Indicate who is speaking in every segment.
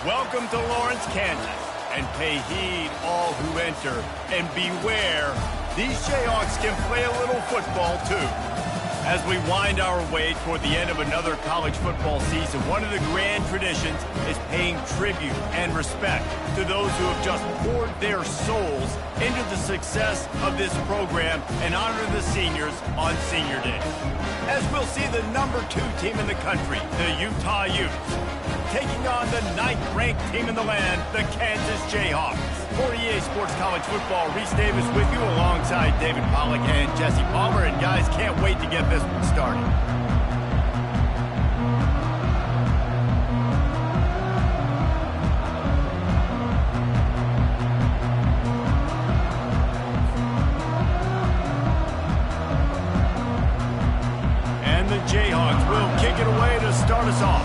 Speaker 1: Welcome to Lawrence, Kansas, and pay heed all who enter, and beware, these Jayhawks can play a little football too. As we wind our way toward the end of another college football season, one of the grand traditions is paying tribute and respect to those who have just poured their souls into the success of this program and honor the seniors on Senior Day. As we'll see the #2 team in the country, the Utah Utes, taking on the 9th-ranked team in the land, the Kansas Jayhawks. For EA Sports College Football, Reese Davis with you alongside David Pollack and Jesse Palmer. And guys, can't wait to get this one started. And the Jayhawks will kick it away to start us off.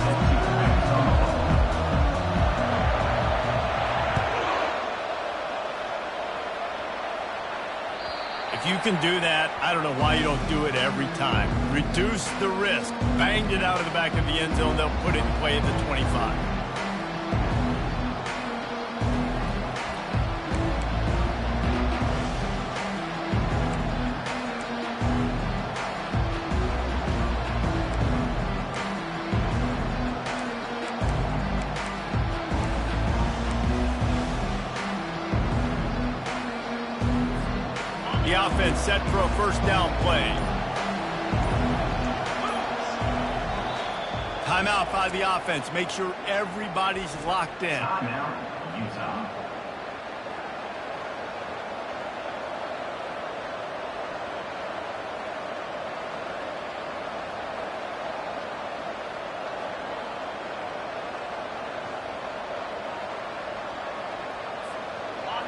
Speaker 1: If you can do that, I don't know why you don't do it every time. Reduce the risk. Banged it out of the back of the end zone. They'll put it in play at the 25. The offense set for a first down play. Timeout by the offense. Make sure everybody's locked in.
Speaker 2: Timeout, Utah.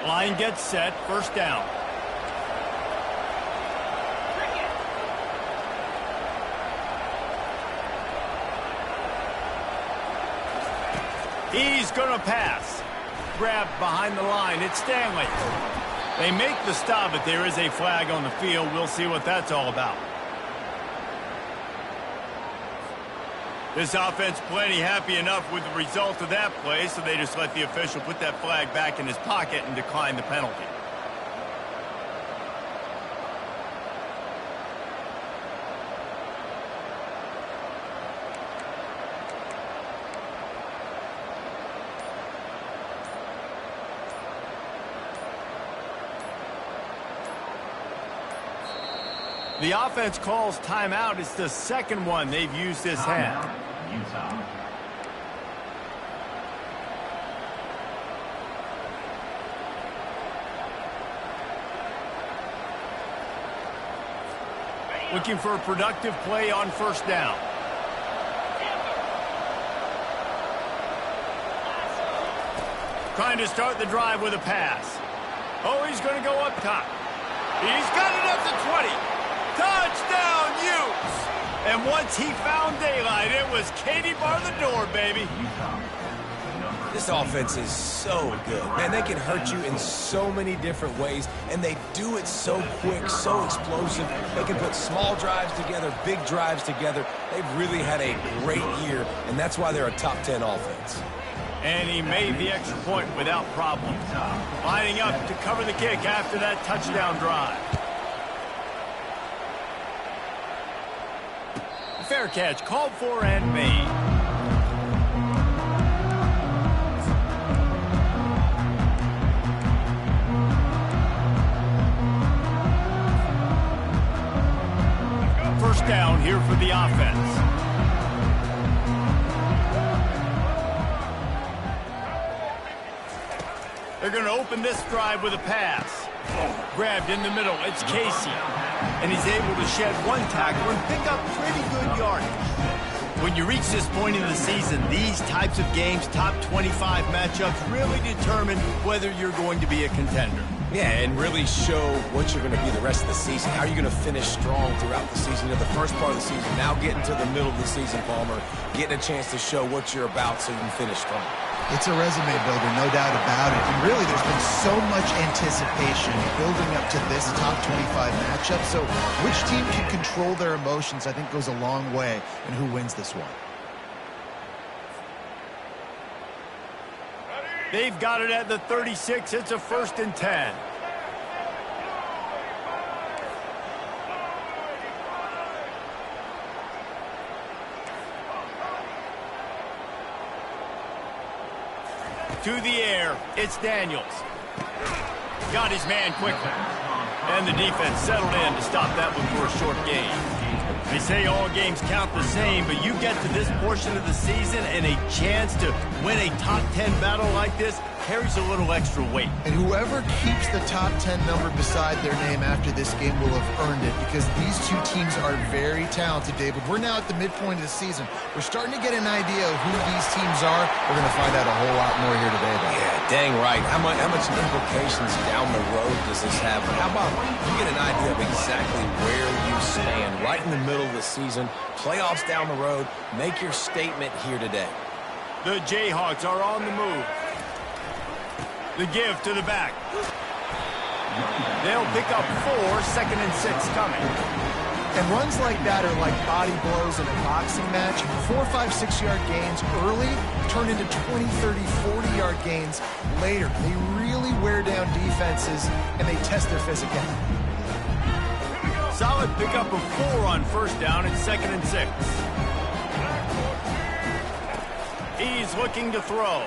Speaker 1: Line gets set. First down. He's going to pass. Grabbed behind the line. It's Stanley. They make the stop, but there is a flag on the field. We'll see what that's all about. This offense plenty happy enough with the result of that play, so they just let the official put that flag back in his pocket and decline the penalty. The offense calls timeout. It's the second one they've used this half.
Speaker 2: Utah.
Speaker 1: Looking for a productive play on first down. Trying to start the drive with a pass. Oh, he's going to go up top. He's got it up to 20. Touchdown, Utes! And once he found daylight, it was Katie bar the door, baby.
Speaker 3: This offense is so good. Man, they can hurt you in so many different ways, and they do it so quick, so explosive. They can put small drives together, big drives together. They've really had a great year, and that's why they're a top 10 offense.
Speaker 1: And he made the extra point without problem. Lining up to cover the kick after that touchdown drive. Fair catch, called for and made. First down here for the offense. They're going to open this drive with a pass. Grabbed in the middle, it's Casey. And he's able to shed one tackle and pick up pretty good yardage. When you reach this point in the season, these types of games, top 25 matchups, really determine whether you're going to be a contender.
Speaker 3: Yeah, and really show what you're going to be the rest of the season. How are you going to finish strong throughout the season? You know, the first part of the season, now getting to the middle of the season, Palmer, getting a chance to show what you're about so you can finish strong.
Speaker 4: It's a resume builder, no doubt about it. And really, there's been so much anticipation building up to this top 25 matchup. So which team can control their emotions, I think, goes a long way in who wins this one.
Speaker 1: They've got it at the 36. It's a 1st and 10. To the air, it's Daniels. Got his man quickly. And the defense settled in to stop that one for a short gain. They say all games count the same, but you get to this portion of the season and a chance to win a top 10 battle like this carries a little extra weight.
Speaker 4: And whoever keeps the top 10 number beside their name after this game will have earned it, because these two teams are very talented, David. We're now at the midpoint of the season. We're starting to get an idea of who these teams are. We're going to find out a whole lot more here today, though.
Speaker 3: Yeah, dang right. How much implications down the road does this have? But how about you get an idea of exactly where you stand right in the middle of the season, playoffs down the road, make your statement here today.
Speaker 1: The Jayhawks are on the move. The give to the back. They'll pick up 4, 2nd and 6 coming.
Speaker 4: And runs like that are like body blows in a boxing match. 4, 5, 6-yard gains early turn into 20, 30, 40-yard gains later. They really wear down defenses, and they test their physicality.
Speaker 1: Solid pickup of 4 on 1st down and 2nd and 6. He's looking to throw.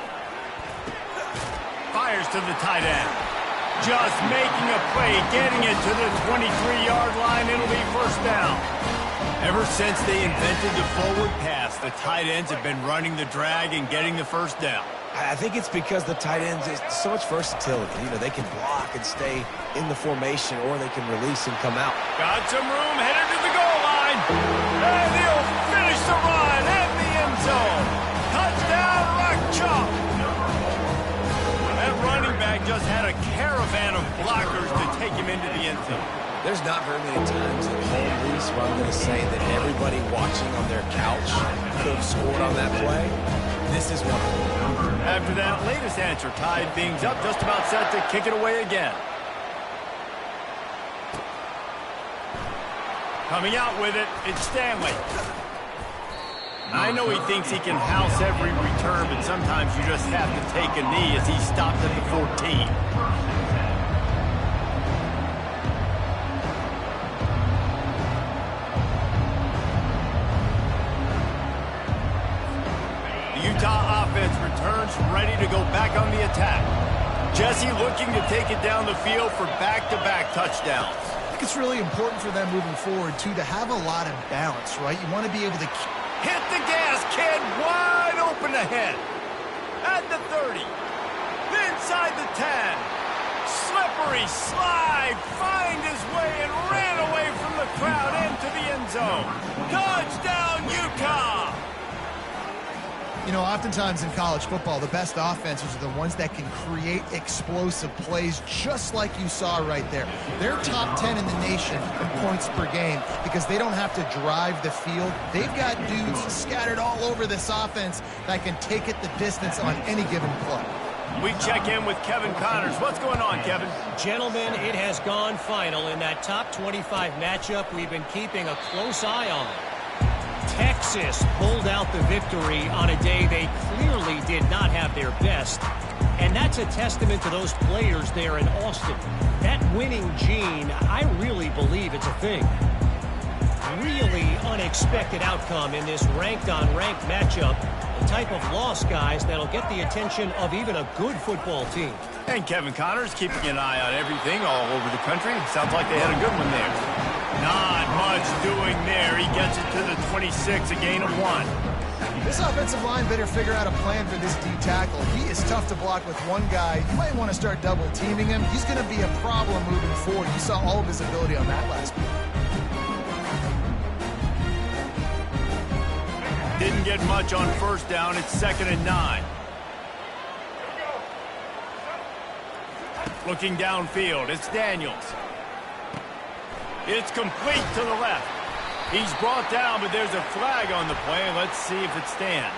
Speaker 1: Fires to the tight end. Just making a play, getting it to the 23-yard line. It'll be 1st down. Ever since they invented the forward pass, the tight ends have been running the drag and getting the 1st down.
Speaker 3: I think it's because the tight ends is so much versatility. You know, they can block and stay in the formation, or they can release and come out.
Speaker 1: Got some room, headed to the goal line. And he'll finish the run at the end zone. Touchdown, Rock Chalk. That running back just had a caravan of blockers to take him into the end zone.
Speaker 3: There's not very many times at home, Reese, where I'm going to say that everybody watching on their couch could have scored on that play. This is one of them.
Speaker 1: After that latest answer tied things up, just about set to kick it away again. Coming out with it, it's Stanley. I know he thinks he can house every return, but sometimes you just have to take a knee as he stopped at the 14. Utah offense returns ready to go back on the attack. Jesse looking to take it down the field for back-to-back touchdowns.
Speaker 4: I think it's really important for them moving forward, too, to have a lot of balance, right? You want to be able to
Speaker 1: hit the gas, kid, wide open ahead. At the 30, inside the 10. Slippery slide, find his way and ran away from the crowd into the end zone. Touchdown, Utah!
Speaker 4: You know, oftentimes in college football, the best offenses are the ones that can create explosive plays, just like you saw right there. They're top 10 in the nation in points per game because they don't have to drive the field. They've got dudes scattered all over this offense that can take it the distance on any given play.
Speaker 1: We check in with Kevin Connors. What's going on, Kevin?
Speaker 5: Gentlemen, it has gone final in that top 25 matchup we've been keeping a close eye on. Texas pulled out the victory on a day they clearly did not have their best. And that's a testament to those players there in Austin. That winning gene, I really believe it's a thing. Really unexpected outcome in this ranked-on-ranked matchup. The type of loss, guys, that'll get the attention of even a good football team.
Speaker 1: And Kevin Connors keeping an eye on everything all over the country. Sounds like they had a good one there. Not much doing there. He gets it to the 26, a gain of 1.
Speaker 4: This offensive line better figure out a plan for this D tackle. He is tough to block with one guy. You might want to start double teaming him. He's going to be a problem moving forward. You saw all of his ability on that last play.
Speaker 1: Didn't get much on 1st down. It's 2nd and 9. Looking downfield, it's Daniels. It's complete to the left. He's brought down, but there's a flag on the play. Let's see if it stands.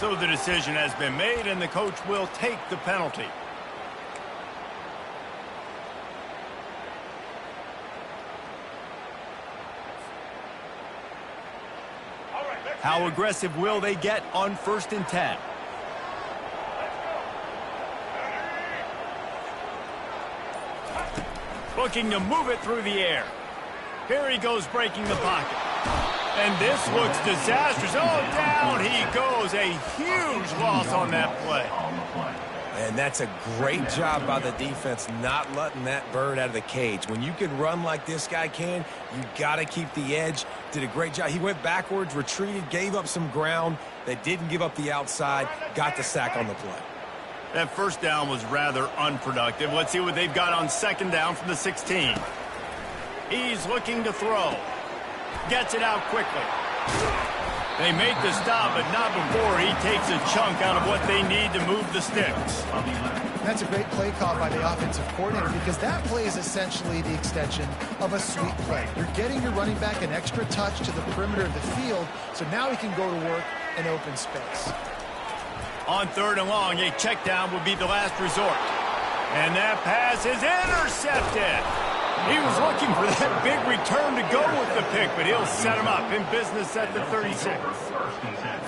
Speaker 1: So the decision has been made, and the coach will take the penalty. How aggressive will they get on 1st and 10? Looking to move it through the air. Here he goes breaking the pocket. And this looks disastrous. Oh, down he goes. A huge loss on that play.
Speaker 3: And that's a great job by the defense not letting that bird out of the cage. When you can run like this guy can, you got to keep the edge. Did a great job. He went backwards, retreated, gave up some ground. They didn't give up the outside, got the sack on the play.
Speaker 1: That first down was rather unproductive. Let's see what they've got on second down from the 16. He's looking to throw. Gets it out quickly. They make the stop, but not before he takes a chunk out of what they need to move the sticks.
Speaker 4: That's a great play call by the offensive coordinator because that play is essentially the extension of a sweep play. You're getting your running back an extra touch to the perimeter of the field, so now he can go to work in open space.
Speaker 1: On third and long, a check down would be the last resort. And that pass is intercepted. He was looking for that big return to go with the pick, but he'll set him up in business at the 36.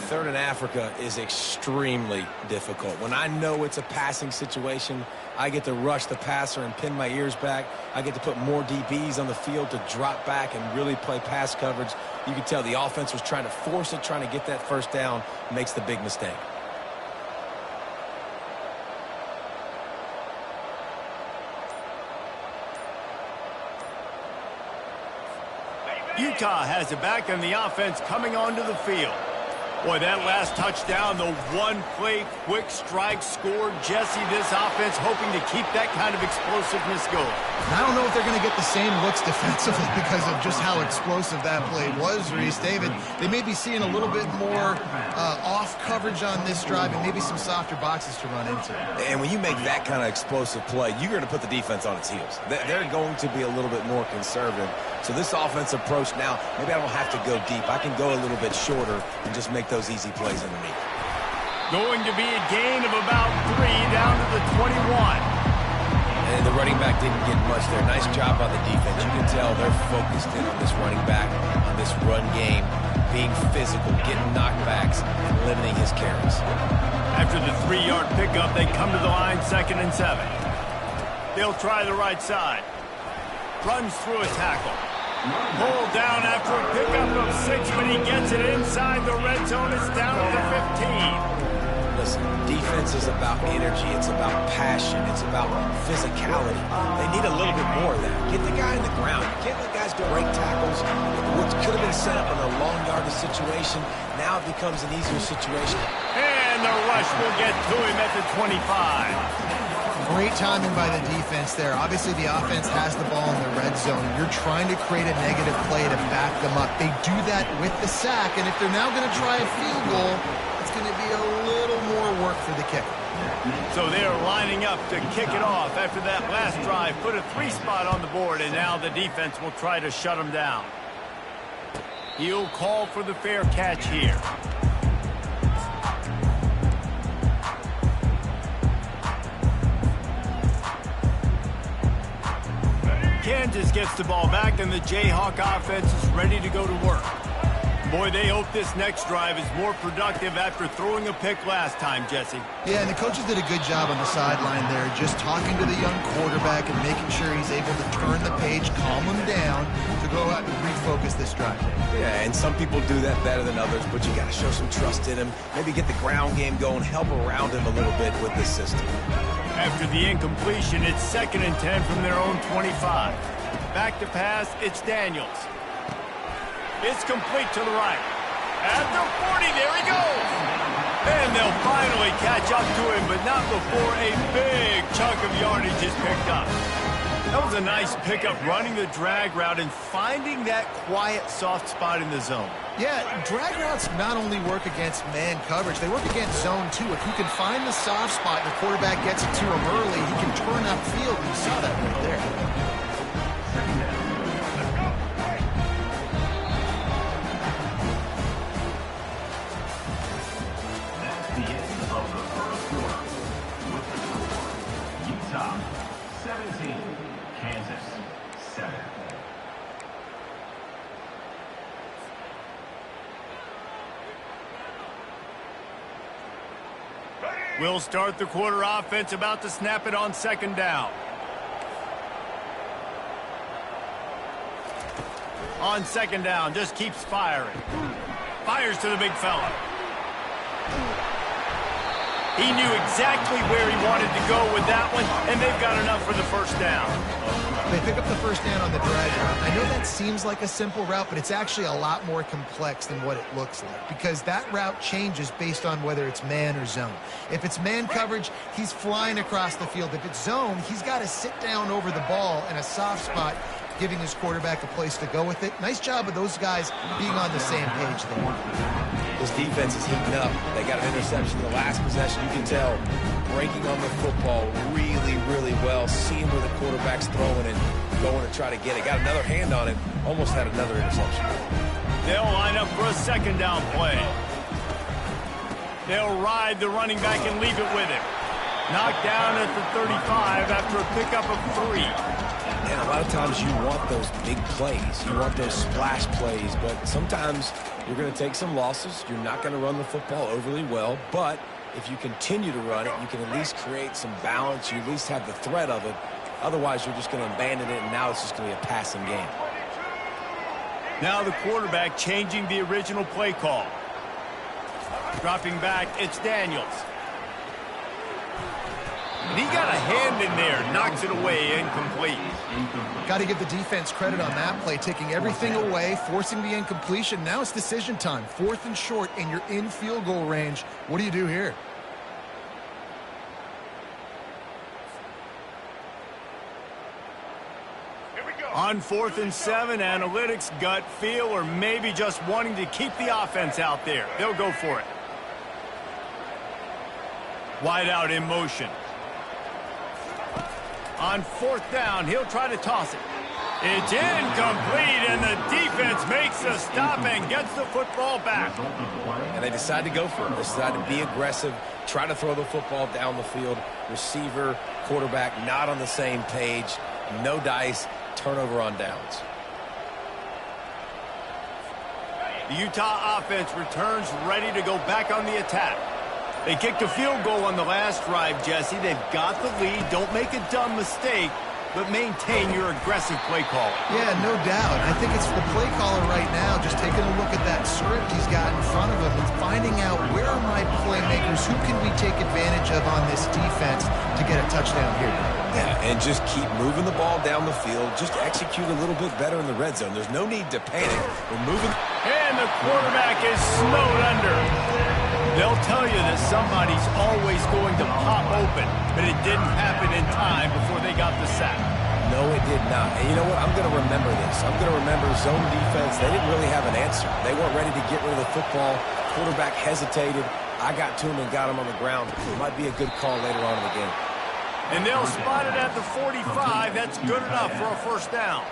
Speaker 3: Third in Africa is extremely difficult. When I know it's a passing situation, I get to rush the passer and pin my ears back. I get to put more DBs on the field to drop back and really play pass coverage. You can tell the offense was trying to force it, trying to get that first down, makes the big mistake.
Speaker 1: Utah has it back, and the offense coming onto the field. Boy, that last touchdown, the one-play quick strike scored. Jesse, this offense hoping to keep that kind of explosiveness going.
Speaker 4: And I don't know if they're going to get the same looks defensively because of just how explosive that play was, Reese. David, they may be seeing a little bit more off coverage on this drive and maybe some softer boxes to run into.
Speaker 3: And when you make that kind of explosive play, you're going to put the defense on its heels. They're going to be a little bit more conservative. So this offensive approach now, maybe I don't have to go deep. I can go a little bit shorter and just make those easy plays underneath.
Speaker 1: Going to be a gain of about 3 down to the 21.
Speaker 3: And the running back didn't get much there. Nice job by the defense. You can tell they're focused in on this running back, on this run game, being physical, getting knockbacks, and limiting his carries.
Speaker 1: After the 3-yard pickup, they come to the line 2nd and 7. They'll try the right side. Runs through a tackle. Pulled down after a pickup of 6, but he gets it inside the red zone. It's down to the 15.
Speaker 3: Listen, defense is about energy. It's about passion. It's about physicality. They need a little bit more of that. Get the guy in the ground. You can't let guys break tackles. What could have been set up in a long yardage situation, now it becomes an easier situation.
Speaker 1: And the rush will get to him at the 25.
Speaker 4: Great timing by the defense there. Obviously, the offense has the ball in the red zone. You're trying to create a negative play to back them up. They do that with the sack, and if they're now going to try a field goal, it's going to be a little more work for the kicker.
Speaker 1: So they're lining up to kick it off after that last drive. Put a 3 spot on the board, and now the defense will try to shut them down. He'll call for the fair catch here. Kansas gets the ball back, and the Jayhawk offense is ready to go to work. Boy, they hope this next drive is more productive after throwing a pick last time, Jesse.
Speaker 4: Yeah, and the coaches did a good job on the sideline there, just talking to the young quarterback and making sure he's able to turn the page, calm him down, to go out and refocus this drive.
Speaker 3: Yeah, and some people do that better than others, but you got to show some trust in him, maybe get the ground game going, help around him a little bit with this system.
Speaker 1: After the incompletion, it's 2nd and 10 from their own 25. Back to pass, it's Daniels. It's complete to the right. At the 40, there he goes. And they'll finally catch up to him, but not before a big chunk of yardage is picked up. That was a nice pickup, running the drag route and finding that quiet, soft spot in the zone.
Speaker 4: Yeah, drag routes not only work against man coverage, they work against zone too. If you can find the soft spot and the quarterback gets it to him early, he can turn upfield. You saw that right there.
Speaker 2: That's the end of the first quarter. With the score, Utah 17, Kansas 7.
Speaker 1: We'll start the quarter offense, about to snap it on 2nd down. On second down, just keeps firing. Fires to the big fella. He knew exactly where he wanted to go with that one, and they've got enough for the first down.
Speaker 4: They pick up the first down on the drag route. I know that seems like a simple route, but it's actually a lot more complex than what it looks like, because that route changes based on whether it's man or zone. If it's man coverage, he's flying across the field. If it's zone, he's got to sit down over the ball in a soft spot, giving his quarterback a place to go with it. Nice job of those guys being on the same page there.
Speaker 3: This defense is heating up. They got an interception in the last possession. You can tell breaking on the football really, really well, seeing where the quarterback's throwing and going to try to get it. Got another hand on it, almost had another interception.
Speaker 1: They'll line up for a second down play. They'll ride the running back and leave it with him. Knocked down at the 35 after a pickup of 3.
Speaker 3: And a lot of times you want those big plays. You want those splash plays, but sometimes you're going to take some losses. You're not going to run the football overly well, but if you continue to run it, you can at least create some balance. You at least have the threat of it. Otherwise, you're just going to abandon it, and now it's just going to be a passing game.
Speaker 1: Now the quarterback changing the original play call. Dropping back, it's Daniels. And he got a hand in there, knocks it away, incomplete.
Speaker 4: Got to give the defense credit on that play, taking everything away, forcing the incompletion. Now it's decision time. 4th and short, and you're in field goal range. What do you do here?
Speaker 1: On 4th and 7, analytics, gut feel, or maybe just wanting to keep the offense out there. They'll go for it. Wide out in motion. On 4th down, he'll try to toss it. It's incomplete, and the defense makes a stop and gets the football back.
Speaker 3: And they decide to go for it. They decide to be aggressive, try to throw the football down the field. Receiver, quarterback, not on the same page. No dice, turnover on downs.
Speaker 1: The Utah offense returns ready to go back on the attack. They kicked a field goal on the last drive, Jesse. They've got the lead. Don't make a dumb mistake, but maintain your aggressive play call.
Speaker 4: Yeah, no doubt. I think it's the play caller right now just taking a look at that script he's got in front of him and finding out where are my playmakers, who can we take advantage of on this defense to get a touchdown here.
Speaker 3: Yeah, and just keep moving the ball down the field. Just execute a little bit better in the red zone. There's no need to panic. We're moving.
Speaker 1: And the quarterback is snowed under. They'll tell you that somebody's always going to pop open, but it didn't happen in time before they got the sack.
Speaker 3: No, it did not. And you know what? I'm going to remember this. I'm going to remember zone defense. They didn't really have an answer. They weren't ready to get rid of the football. Quarterback hesitated. I got to him and got him on the ground. It might be a good call later on in the game.
Speaker 1: And they'll spot it at the 45. That's good enough for a first down.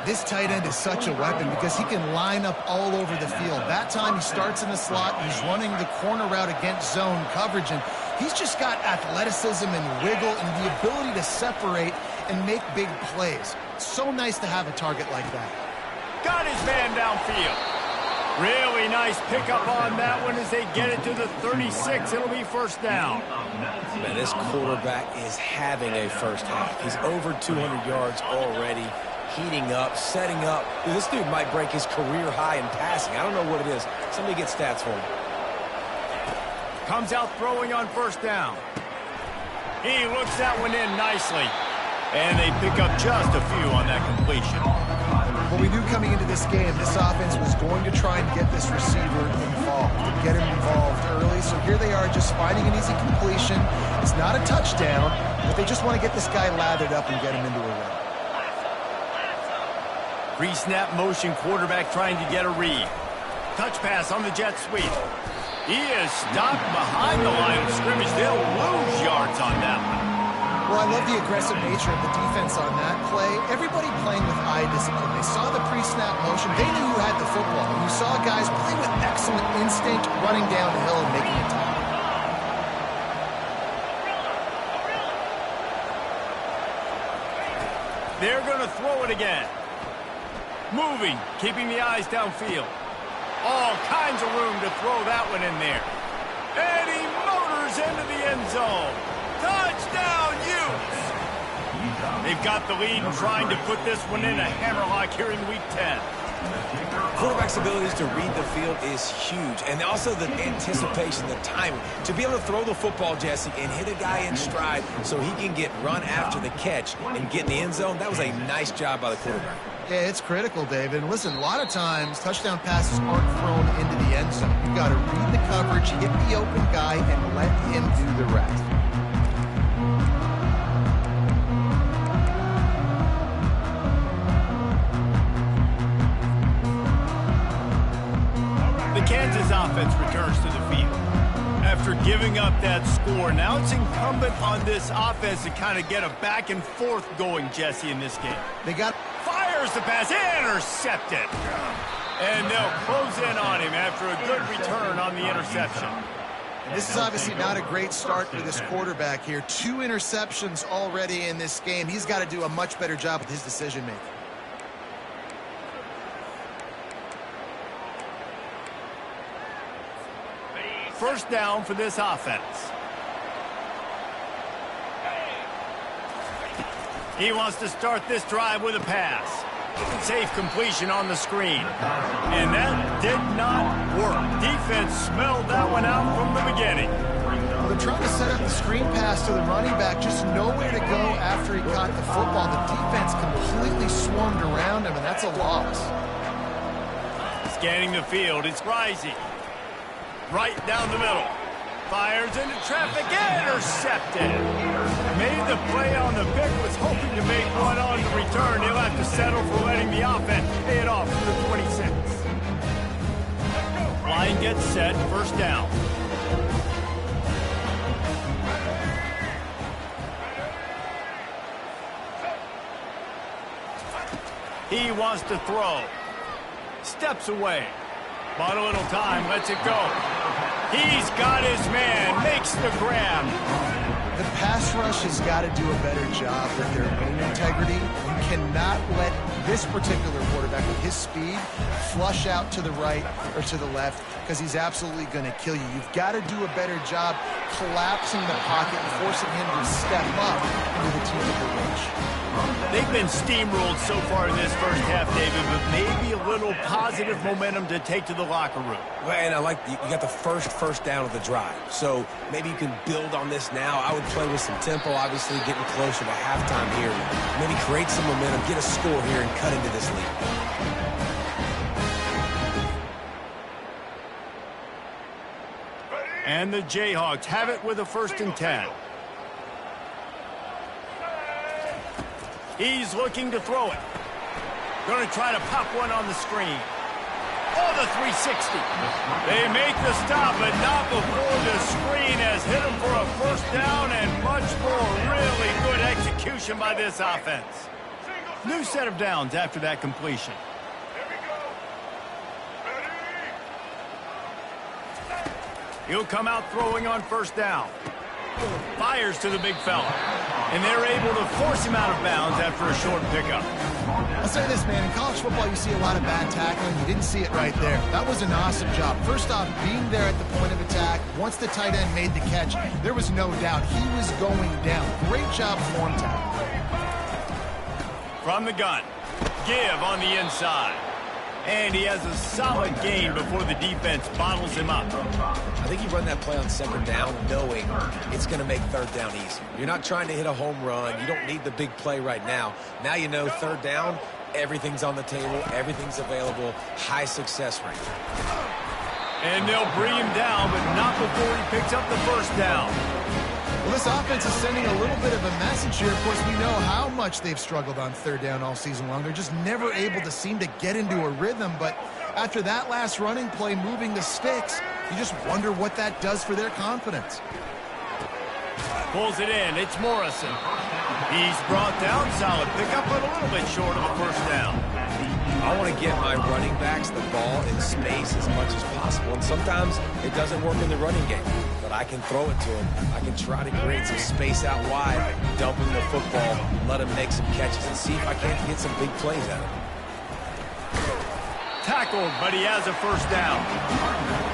Speaker 4: This tight end is such a weapon because he can line up all over the field. That time he starts in the slot. He's running the corner route against zone coverage, and he's just got athleticism and wiggle and the ability to separate and make big plays. It's so nice to have a target like that.
Speaker 1: Got his man downfield. Really nice pickup on that one as they get it to the 36. It'll be first down.
Speaker 3: Man, this quarterback is having a first half. He's over 200 yards already, heating up, setting up. Dude, this dude might break his career high in passing. I don't know what it is. Somebody get stats for him.
Speaker 1: Comes out throwing on first down. He looks that one in nicely. And they pick up just a few on that completion.
Speaker 4: Well, we knew coming into this game, this offense was going to try and get this receiver involved, get him involved early. So here they are just finding an easy completion. It's not a touchdown, but they just want to get this guy lathered up and get him into a run.
Speaker 1: Pre-snap motion, quarterback trying to get a read. Touch pass on the jet sweep. He is stopped behind the line of scrimmage. They'll lose yards on that one.
Speaker 4: Well, I love the aggressive nature of the defense on that play. Everybody playing with eye discipline. They saw the pre-snap motion. They knew who had the football. You saw guys play with excellent instinct, running down the hill and making a tackle.
Speaker 1: They're going to throw it again. Moving, keeping the eyes downfield. All kinds of room to throw that one in there. And he motors into the end zone. Touchdown, Utes! They they've got the lead and trying to put this one in a hammerlock here in Week 10.
Speaker 3: Quarterback's abilities to read the field is huge, and also the anticipation, the timing. To be able to throw the football, Jesse, and hit a guy in stride so he can get run after the catch and get in the end zone, that was a nice job by the quarterback.
Speaker 4: Yeah, it's critical, David. And listen, a lot of times, touchdown passes aren't thrown into the end zone. You've got to read the coverage, hit the open guy, and let him do the rest.
Speaker 1: The Kansas offense returns to the field. After giving up that score, now it's incumbent on this offense to kind of get a back and forth going, Jesse, in this game.
Speaker 4: They got...
Speaker 1: Fires the pass, intercepted. And they'll close in on him after a good return on the interception.
Speaker 4: This is obviously not a great start for this quarterback here. 2 interceptions already in this game. He's got to do a much better job with his decision-making.
Speaker 1: First down for this offense. He wants to start this drive with a pass. Safe completion on the screen. And that did not work. Defense smelled that one out from the beginning.
Speaker 4: Well, they're trying to set up the screen pass to the running back, just nowhere to go after he caught the football. The defense completely swarmed around him, and that's a loss.
Speaker 1: Scanning the field, it's Rising. Right down the middle. Fires into traffic, intercepted. Made the play on the pick, was hoping to make one on the return. He'll have to settle for letting the offense pay it off from the 26. Line gets set, first down. He wants to throw. Steps away. Bought a little time, lets it go. He's got his man, makes the grab.
Speaker 4: The pass rush has got to do a better job with their wing integrity. You cannot let this particular quarterback with his speed flush out to the right or to the left, because he's absolutely going to kill you. You've got to do a better job collapsing the pocket and forcing him to step up into the teeth of the rush.
Speaker 1: They've been steamrolled so far in this first half, David, but maybe a little positive momentum to take to the locker room.
Speaker 3: Well, and I like you got the first down of the drive, so maybe you can build on this now. I would play with some tempo, obviously getting closer to halftime here. Maybe create some momentum, get a score here, and cut into this lead.
Speaker 1: And the Jayhawks have it with a 1st and 10. He's looking to throw it. Going to try to pop one on the screen. Oh, the 360. They make the stop, but not before the screen has hit him for a first down and much more. Really good execution by this offense. New set of downs after that completion. He'll come out throwing on first down. Fires to the big fella. And they're able to force him out of bounds after a short pickup.
Speaker 4: I'll say this, man. In college football, you see a lot of bad tackling. You didn't see it right there. That was an awesome job. First off, being there at the point of attack. Once the tight end made the catch, there was no doubt he was going down. Great job form tackle.
Speaker 1: From the gun. Give on the inside. And he has a solid gain before the defense bottles him up.
Speaker 3: I think you run that play on 2nd down knowing it's going to make 3rd down easy. You're not trying to hit a home run. You don't need the big play right now. Now you know 3rd down, everything's on the table, everything's available, high success rate.
Speaker 1: And they'll bring him down, but not before he picks up the first down.
Speaker 4: Well, this offense is sending a little bit of a message here. Of course, we know how much they've struggled on 3rd down all season long. They're just never able to seem to get into a rhythm. But after that last running play, moving the sticks, you just wonder what that does for their confidence.
Speaker 1: Pulls it in. It's Morrison. He's brought down. Solid pickup, but a little bit short of a first down.
Speaker 3: I want to get my running backs the ball in space as much as possible. And sometimes it doesn't work in the running game. But I can throw it to him. I can try to create some space out wide, dump him the football, let him make some catches, and see if I can't get some big plays out of him.
Speaker 1: tackled, but he has a first down.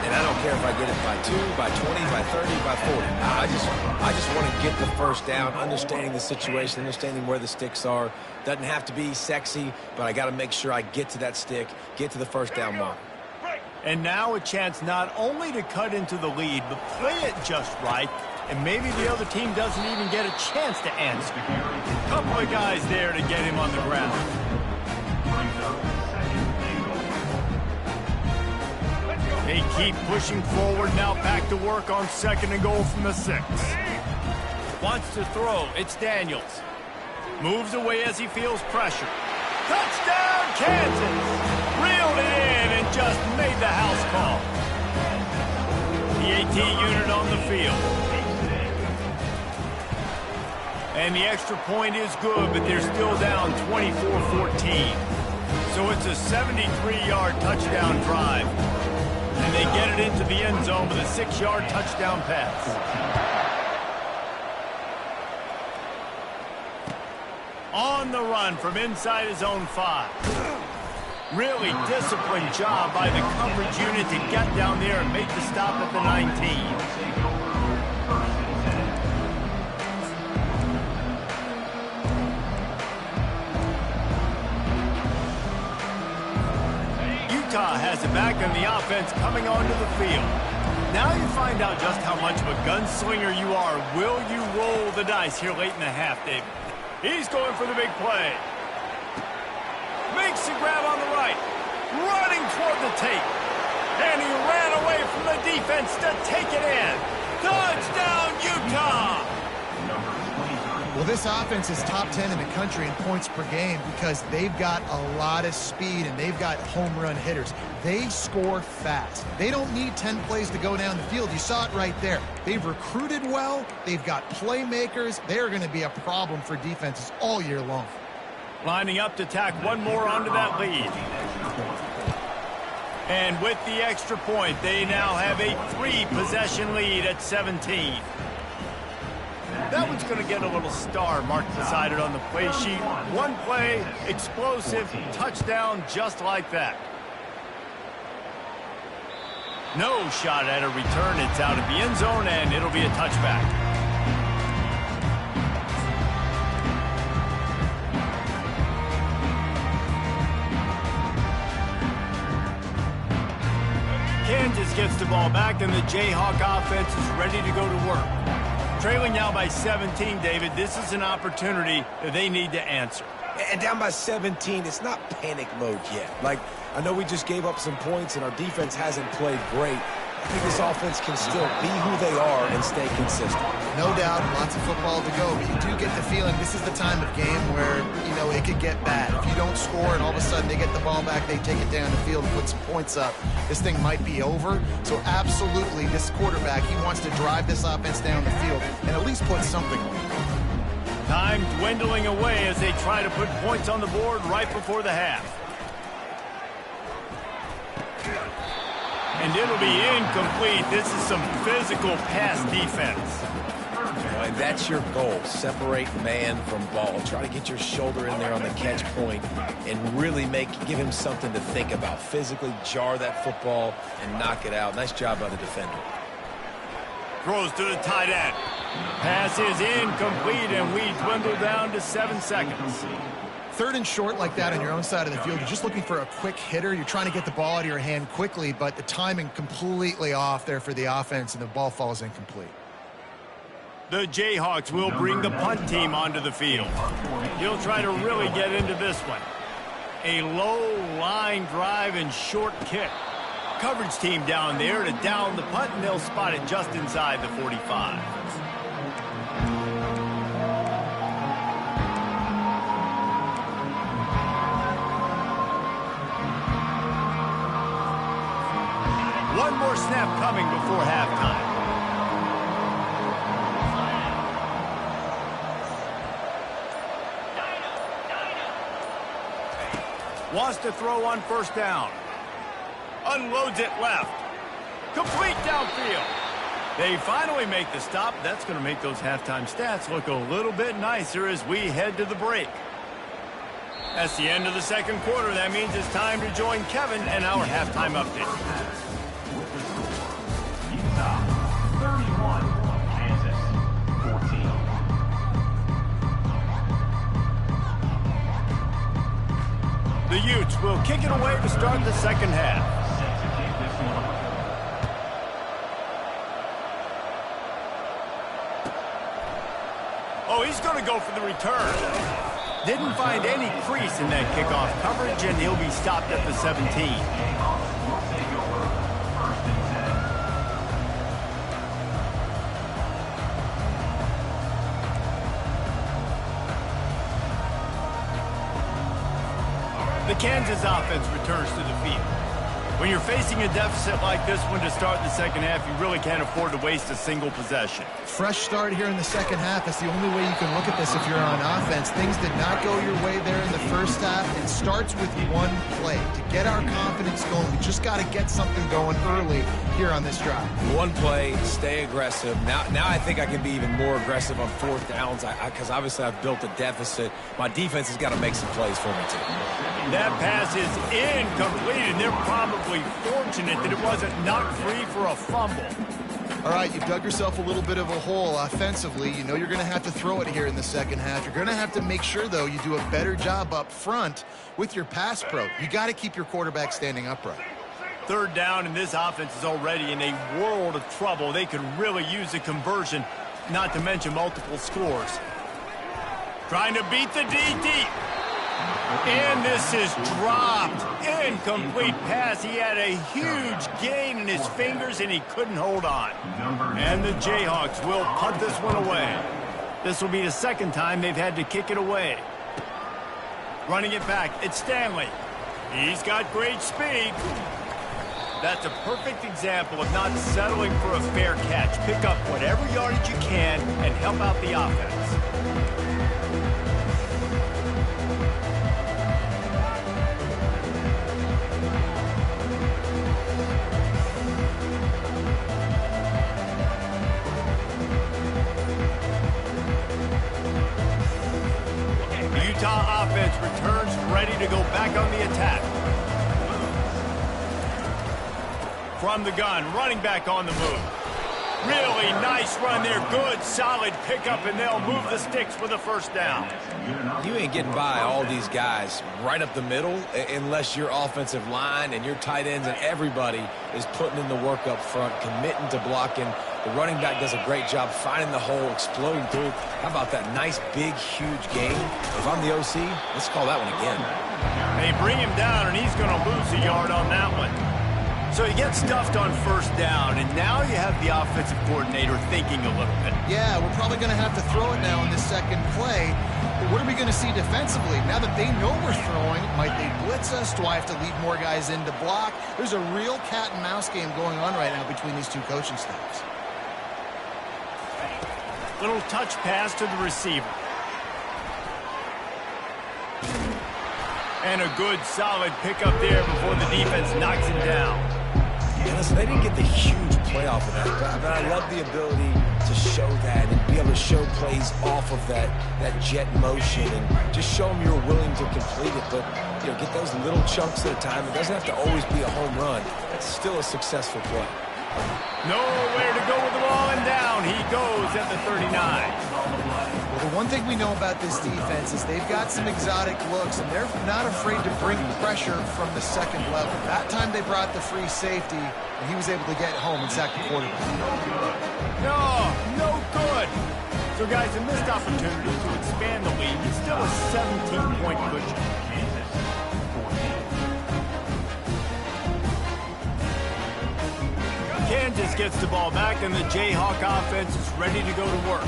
Speaker 3: And I don't care if I get it by 2, by 20, by 30, by 40. I just want to get the first down, understanding the situation, understanding where the sticks are. Doesn't have to be sexy, but I got to make sure I get to that stick, get to the first down mark.
Speaker 1: And now a chance not only to cut into the lead, but play it just right, and maybe the other team doesn't even get a chance to answer. Couple of guys there to get him on the ground. They keep pushing forward, now back to work on 2nd and goal from the 6. Wants to throw, it's Daniels. Moves away as he feels pressure. Touchdown, Kansas! Reeled it in and just made the house call. The AT unit on the field. And the extra point is good, but they're still down 24-14. So it's a 73-yard touchdown drive. And they get it into the end zone with a 6-yard touchdown pass. On the run from inside his own 5. Really disciplined job by the coverage unit to get down there and make the stop at the 19. Utah has it back in the offense coming onto the field. Now you find out just how much of a gunslinger you are. Will you roll the dice here late in the half, David? He's going for the big play. Makes the grab on the right. Running toward the tape. And he ran away from the defense to take it in. Touchdown, Utah!
Speaker 4: Well, this offense is top 10 in the country in points per game because they've got a lot of speed and they've got home run hitters. They score fast. They don't need 10 plays to go down the field. You saw it right there. They've recruited well. They've got playmakers. They're going to be a problem for defenses all year long.
Speaker 1: Lining up to tack one more onto that lead. And with the extra point, they now have a 3-possession lead at 17. That one's going to get a little star marked decided on the play sheet. One play, explosive, touchdown, just like that. No shot at a return. It's out of the end zone, and it'll be a touchback. Kansas gets the ball back, and the Jayhawk offense is ready to go to work. Trailing now by 17, David. This is an opportunity that they need to answer.
Speaker 3: And down by 17, it's not panic mode yet. Like, I know we just gave up some points and our defense hasn't played great. I think this offense can still be who they are and stay consistent.
Speaker 4: No doubt, lots of football to go, but you do get the feeling this is the time of game where, you know, it could get bad. If you don't score and all of a sudden they get the ball back, they take it down the field and put some points up, this thing might be over. So absolutely, this quarterback, he wants to drive this offense down the field and at least put something on.
Speaker 1: Time dwindling away as they try to put points on the board right before the half. And it'll be incomplete. This is some physical pass defense.
Speaker 3: And that's your goal. Separate man from ball. Try to get your shoulder in there on the catch point and really give him something to think about. Physically jar that football and knock it out. Nice job by the defender.
Speaker 1: Throws to the tight end. Pass is incomplete, and we dwindle down to 7 seconds.
Speaker 4: 3rd and short like that on your own side of the field, you're just looking for a quick hitter. You're trying to get the ball out of your hand quickly, but the timing completely off there for the offense, and the ball falls incomplete.
Speaker 1: The Jayhawks will bring the punt team onto the field. He'll try to really get into this one. A low line drive and short kick. Coverage team down there to down the punt, and they'll spot it just inside the 45. One more snap coming before halftime. Wants to throw on 1st down. Unloads it left. Complete downfield. They finally make the stop. That's going to make those halftime stats look a little bit nicer as we head to the break. That's the end of the second quarter. That means it's time to join Kevin and our halftime update.
Speaker 2: With the score, Utah 31, Kansas 14.
Speaker 1: The Utes will kick it away to start the second half.
Speaker 2: Set to kick this one away.
Speaker 1: Oh, he's going to go for the return. Didn't find any crease in that kickoff coverage, and he'll be stopped at the 17.
Speaker 2: Jayhawks will take over 1st and 10.
Speaker 1: The Kansas offense returns to the field. When you're facing a deficit like this one to start the second half, you really can't afford to waste a single possession.
Speaker 4: Fresh start here in the second half. That's the only way you can look at this if you're on offense. Things did not go your way there in the first half. It starts with one play. To get our confidence going, we just got to get something going early here on this drive.
Speaker 3: One play, stay aggressive. Now I think I can be even more aggressive on 4th downs because obviously I've built a deficit. My defense has got to make some plays for me, too.
Speaker 1: That pass is incomplete, and they're probably fortunate that it wasn't knocked free for a fumble.
Speaker 4: All right, you've dug yourself a little bit of a hole offensively. You know you're going to have to throw it here in the second half. You're going to have to make sure, though, you do a better job up front with your pass pro. You got to keep your quarterback standing upright.
Speaker 1: 3rd down, and this offense is already in a world of trouble. They could really use a conversion, not to mention multiple scores. Trying to beat the DT. And this is dropped. Incomplete pass. He had a huge gain in his fingers, and he couldn't hold on. And the Jayhawks will punt this one away. This will be the second time they've had to kick it away. Running it back, it's Stanley. He's got great speed. That's a perfect example of not settling for a fair catch. Pick up whatever yardage you can and help out the offense. Utah offense returns ready to go back on the attack. From the gun, running back on the move. Really nice run there. Good, solid pickup, and they'll move the sticks for the 1st down.
Speaker 3: You ain't getting by all these guys right up the middle unless your offensive line and your tight ends and everybody is putting in the work up front, committing to blocking. The running back does a great job finding the hole, exploding through. How about that nice, big, huge gain? If I'm the OC, let's call that one again.
Speaker 1: They bring him down, and he's going to lose a yard on that one. So he gets stuffed on 1st down, and now you have the offensive coordinator thinking a little bit.
Speaker 4: Yeah, we're probably going to have to throw it now in this second play. But what are we going to see defensively? Now that they know we're throwing, might they blitz us? Do I have to lead more guys in to block? There's a real cat and mouse game going on right now between these two coaching staffs.
Speaker 1: Little touch pass to the receiver. And a good, solid pickup there before the defense knocks him down.
Speaker 3: Yeah, listen, they didn't get the huge play off of that, but I love the ability to show that and be able to show plays off of that jet motion and just show them you're willing to complete it. But, you know, get those little chunks at a time. It doesn't have to always be a home run. It's still a successful play.
Speaker 1: Nowhere to go with the ball, and down he goes at the 39.
Speaker 4: Well, the one thing we know about this defense is they've got some exotic looks, and they're not afraid to bring pressure from the second level. That time they brought the free safety, and he was able to get home and sack the quarterback.
Speaker 1: No good. So, guys, a missed opportunity to expand the lead. It's still a 17-point cushion. Kansas gets the ball back, and the Jayhawk offense is ready to go to work.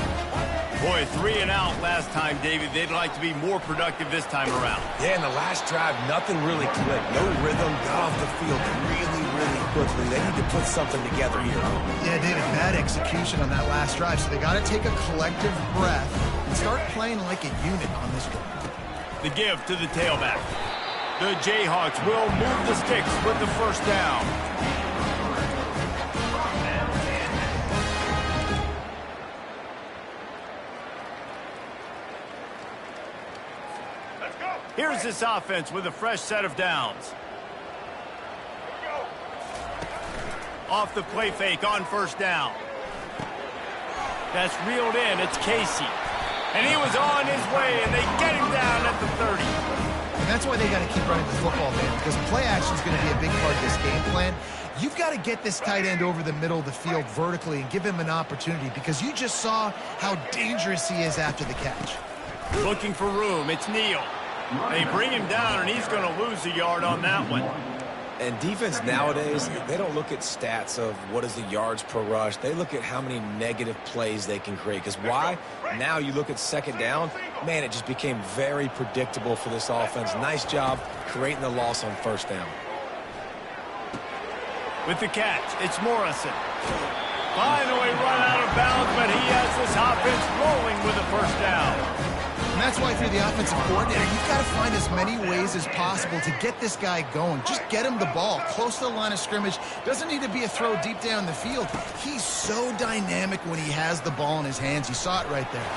Speaker 1: Boy, 3 and out last time, David. They'd like to be more productive this time around.
Speaker 3: Yeah, in the last drive, nothing really clicked. No rhythm, got off the field really quickly. They need to put something together here.
Speaker 4: Yeah, David, bad execution on that last drive, so they got to take a collective breath and start playing like a unit on this drive.
Speaker 1: The give to the tailback. The Jayhawks will move the sticks with the 1st down. Here's this offense with a fresh set of downs. Off the play fake on first down. That's reeled in. It's Casey. And he was on his way, and they get him down at the 30.
Speaker 4: And that's why they got to keep running the football, man, because play action is going to be a big part of this game plan. You've got to get this tight end over the middle of the field vertically and give him an opportunity, because you just saw how dangerous he is after the catch.
Speaker 1: Looking for room. It's Neal. They bring him down, and he's going to lose a yard on that one.
Speaker 3: And defense nowadays, they don't look at stats of what is the yards per rush. They look at how many negative plays they can create. Because why? Now you look at second down, man, it just became very predictable for this offense. Nice job creating the loss on first down.
Speaker 1: With the catch, it's Morrison. Finally run out of bounds, but he has this offense rolling with a first down.
Speaker 4: And that's why if you're the offensive coordinator, you've got to find as many ways as possible to get this guy going. Just get him the ball close to the line of scrimmage. Doesn't need to be a throw deep down the field. He's so dynamic when he has the ball in his hands. You saw it right there.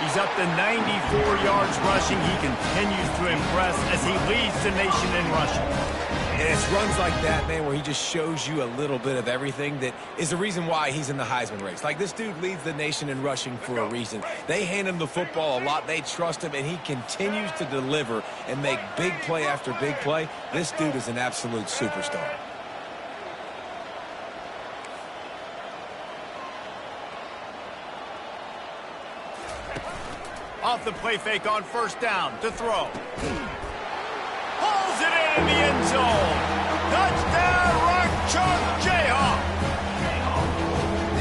Speaker 1: He's up to 94 yards rushing. He continues to impress as he leads the nation in rushing.
Speaker 3: And it's runs like that, man, where he just shows you a little bit of everything that is the reason why he's in the Heisman race. Like, this dude leads the nation in rushing for a reason. They hand him the football a lot. They trust him, and he continues to deliver and make big play after big play. This dude is an absolute superstar.
Speaker 1: Off the play fake on first down to throw. Pulls it in the end zone. Touchdown, Rock Chalk Jayhawk.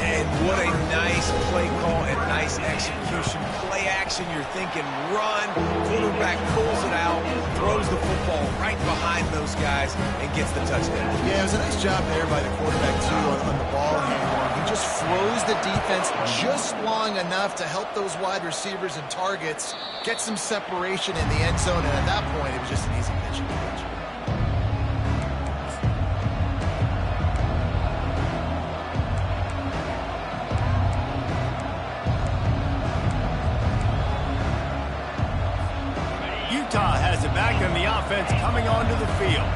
Speaker 3: And what a nice play call and nice execution. Play action, you're thinking run. Quarterback pulls it out, throws the football right behind those guys, and gets the touchdown.
Speaker 4: Yeah, it was a nice job there by the quarterback, too, on the ball handling. He just froze the defense just long enough to help those wide receivers and targets get some separation in the end zone, and at that point, it was just an easy pitch.
Speaker 1: Utah has it back in the offense coming onto the field.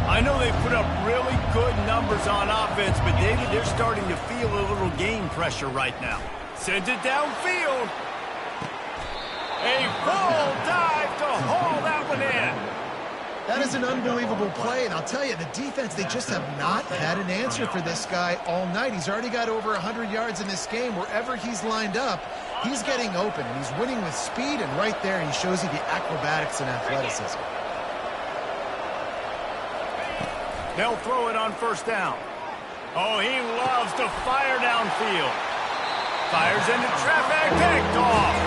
Speaker 1: I know they put up really good numbers on offense, but David, they're starting to feel a little game pressure right now. Sends it downfield. A full dive to haul that one in.
Speaker 4: That is an unbelievable play, and I'll tell you, the defense, they just have not had an answer for this guy all night. He's already got over 100 yards in this game. Wherever he's lined up, he's getting open, and he's winning with speed, and right there, he shows you the acrobatics and athleticism.
Speaker 1: They'll throw it on first down. Oh, he loves to fire downfield. Fires into traffic, picked off.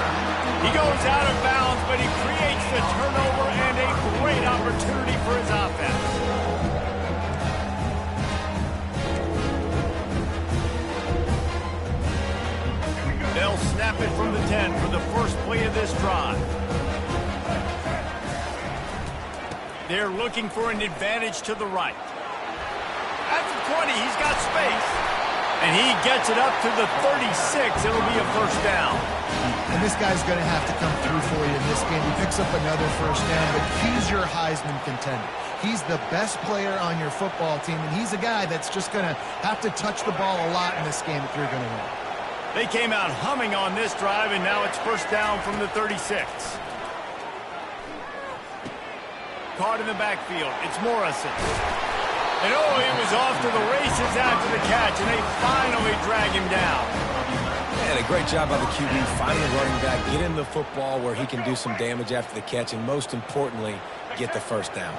Speaker 1: He goes out of bounds, but he creates the turnover and a great opportunity for his offense. They'll snap it from the 10 for the first play of this drive. They're looking for an advantage to the right. At the 20, he's got space. And he gets it up to the 36. It'll be a first down.
Speaker 4: And this guy's going to have to come through for you in this game. He picks up another first down, but he's your Heisman contender. He's the best player on your football team, and he's a guy that's just going to have to touch the ball a lot in this game if you're going to win.
Speaker 1: They came out humming on this drive, and now it's first down from the 36. Caught in the backfield. It's Morrison. And oh, he was off to the races after the catch, and they finally drag him down.
Speaker 3: And a great job by the QB, finding the running back, get him the football where he can do some damage after the catch, and most importantly, get the first down.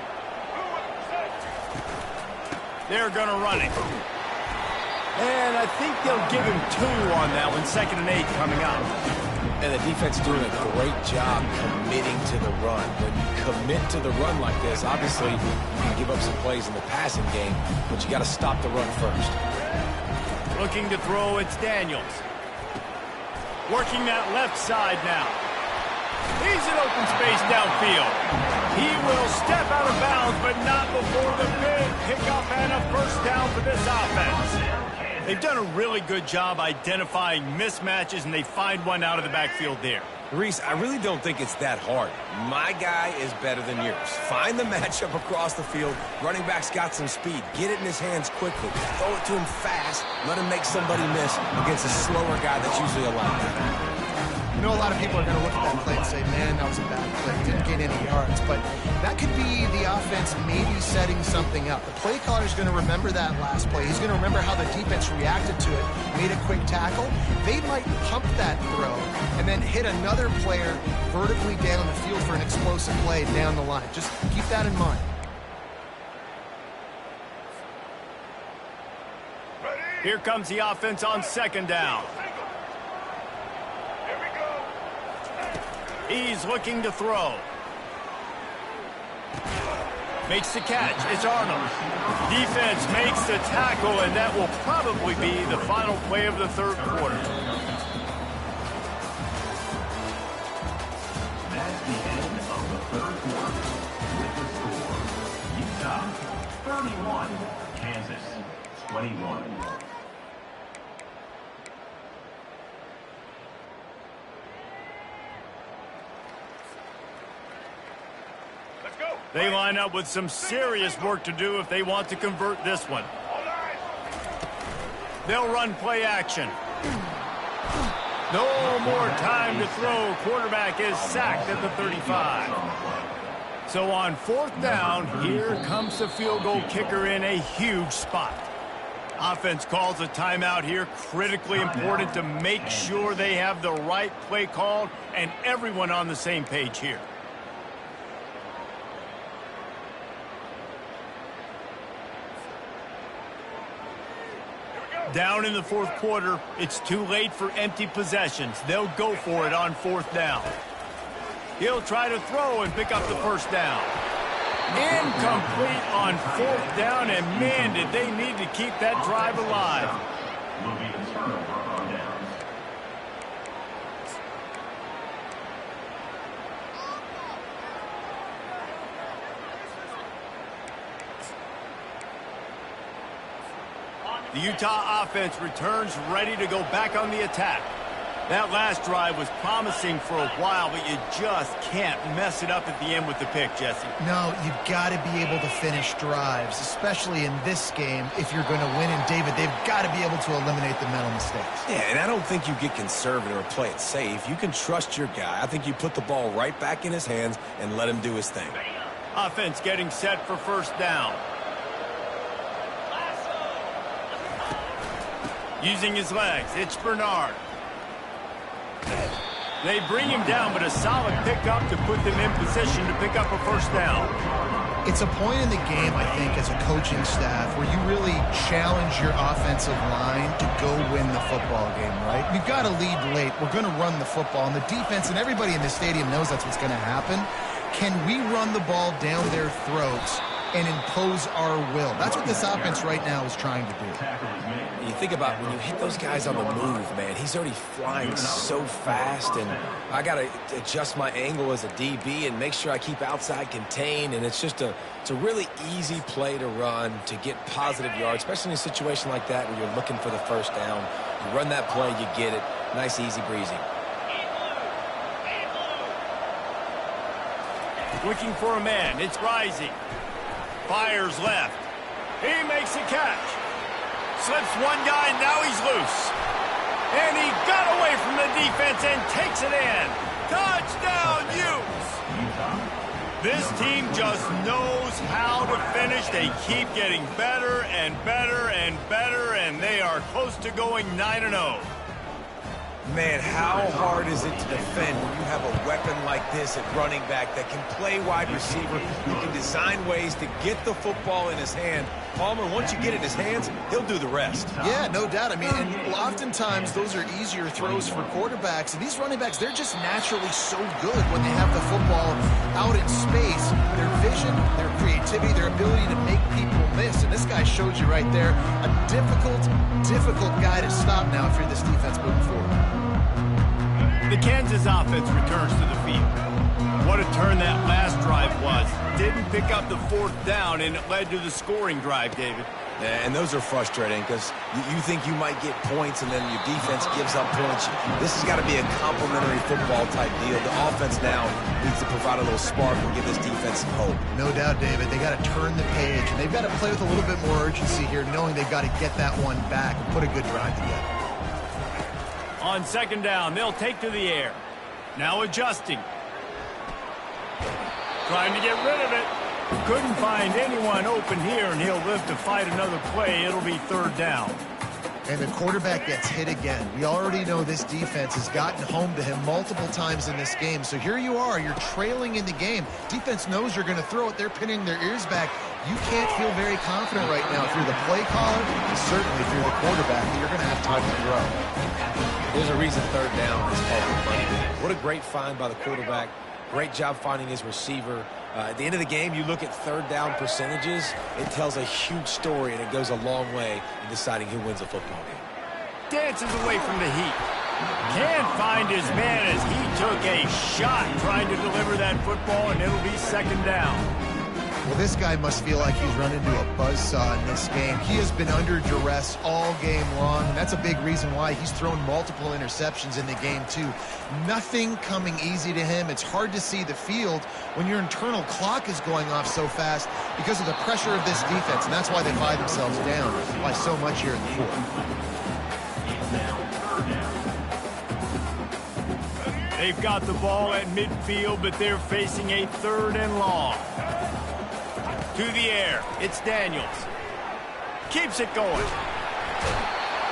Speaker 1: They're going to run it. And I think they'll give him 2 on that one, 2nd and 8 coming up.
Speaker 3: And the defense doing a great job committing to the run. When you commit to the run like this, obviously you can give up some plays in the passing game, but you got to stop the run first.
Speaker 1: Looking to throw, it's Daniels. Working that left side now. He's in open space downfield. He will step out of bounds, but not before the big pickup and a first down for this offense. They've done a really good job identifying mismatches, and they find one out of the backfield there.
Speaker 3: Reese, I really don't think it's that hard. My guy is better than yours. Find the matchup across the field. Running back's got some speed. Get it in his hands quickly. Throw it to him fast. Let him make somebody miss against a slower guy that's usually a linebacker.
Speaker 4: You know, a lot of people are going to look at that play and say, man, that was a bad play. Didn't gain any yards. But that could be the offense maybe setting something up. The play caller is going to remember that last play. He's going to remember how the defense reacted to it, made a quick tackle. They might pump that throw and then hit another player vertically down the field for an explosive play down the line. Just keep that in mind.
Speaker 1: Here comes the offense on second down. He's looking to throw. Makes the catch. It's Arnold. Defense makes the tackle, and that will probably be the final play of the third quarter.
Speaker 2: That's the end of the third quarter. With the score, Utah 31, Kansas 21.
Speaker 1: They line up with some serious work to do if they want to convert this one. They'll run play action. No more time to throw. Quarterback is sacked at the 35. So on fourth down, here comes the field goal kicker in a huge spot. Offense calls a timeout here. Critically important to make sure they have the right play called and everyone on the same page here. Down in the fourth quarter, it's too late for empty possessions. They'll go for it on fourth down. He'll try to throw and pick up the first down. Incomplete on fourth down, and man, did they need to keep that drive alive.
Speaker 2: Will be a turnover on downs.
Speaker 1: The Utah offense returns ready to go back on the attack. That last drive was promising for a while, but you just can't mess it up at the end with the pick, Jesse.
Speaker 4: No, you've got to be able to finish drives, especially in this game. If you're going to win, and David, they've got to be able to eliminate the mental mistakes.
Speaker 3: Yeah, and I don't think you get conservative or play it safe. You can trust your guy. I think you put the ball right back in his hands and let him do his thing.
Speaker 1: Offense getting set for first down. Using his legs, it's Bernard. They bring him down, but a solid pickup to put them in position to pick up a first down.
Speaker 4: It's a point in the game, I think, as a coaching staff, where you really challenge your offensive line to go win the football game, right? We've got to lead late. We're going to run the football, and the defense and everybody in the stadium knows that's what's going to happen. Can we run the ball down their throats and impose our will? That's what this offense right now is trying to do.
Speaker 3: You think about when you hit those guys on the move, man, he's already flying so fast, and I got to adjust my angle as a DB and make sure I keep outside contained, and it's a really easy play to run to get positive yards, especially in a situation like that where you're looking for the first down. You run that play, you get it. Nice, easy breezy.
Speaker 1: Looking for a man, it's Rising. Fires left. He makes a catch. Slips one guy, now he's loose. And he got away from the defense and takes it in. Touchdown, Utes! This team just knows how to finish. They keep getting better and better and better, and they are close to going 9-0.
Speaker 3: Man, how hard is it to defend when you have a weapon like this at running back that can play wide receiver, who can design ways to get the football in his hand? Palmer, once you get it in his hands, he'll do the rest.
Speaker 4: Yeah, no doubt. I mean, and oftentimes those are easier throws for quarterbacks. And these running backs, they're just naturally so good when they have the football out in space. Their vision, their creativity, their ability to make people miss. And this guy showed you right there, a difficult guy to stop now if you're this defense moving forward.
Speaker 1: The Kansas offense returns to the field. What a turn that last drive was. Didn't pick up the fourth down, and it led to the scoring drive, David.
Speaker 3: And those are frustrating because you think you might get points and then your defense gives up points. This has got to be a complementary football type deal. The offense now needs to provide a little spark and give this defense some hope.
Speaker 4: No doubt, David. They got to turn the page, and they've got to play with a little bit more urgency here, knowing they've got to get that one back and put a good drive together.
Speaker 1: On second down, they'll take to the air. Now adjusting. Trying to get rid of it. Couldn't find anyone open here, and he'll live to fight another play. It'll be third down.
Speaker 4: And the quarterback gets hit again. We already know this defense has gotten home to him multiple times in this game. So here you are. You're trailing in the game. Defense knows you're going to throw it. They're pinning their ears back. You can't feel very confident right now if you're the play caller, and certainly if you're the quarterback, that you're going to have time to throw.
Speaker 3: There's a reason third down is called the money man. What a great find by the quarterback. Great job finding his receiver. At the end of the game, you look at third down percentages. It tells a huge story, and it goes a long way in deciding who wins a football game.
Speaker 1: Dances away from the heat. Can't find his man as he took a shot trying to deliver that football, and it'll be second down.
Speaker 4: Well, this guy must feel like he's run into a buzzsaw in this game. He has been under duress all game long, and that's a big reason why he's thrown multiple interceptions in the game, too. Nothing coming easy to him. It's hard to see the field when your internal clock is going off so fast because of the pressure of this defense, and that's why they find themselves down by so much here in the fourth.
Speaker 1: They've got the ball at midfield, but they're facing a third and long. To the air, it's Daniels. Keeps it going.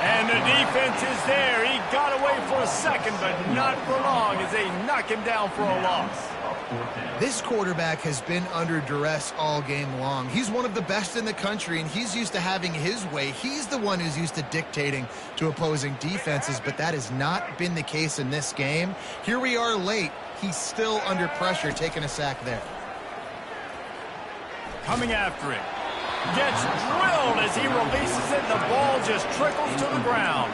Speaker 1: And the defense is there. He got away for a second, but not for long as they knock him down for a loss.
Speaker 4: This quarterback has been under duress all game long. He's one of the best in the country, and he's used to having his way. He's the one who's used to dictating to opposing defenses, but that has not been the case in this game. Here we are late. He's still under pressure, taking a sack there.
Speaker 1: Coming after him. Gets drilled as he releases it. The ball just trickles to the ground.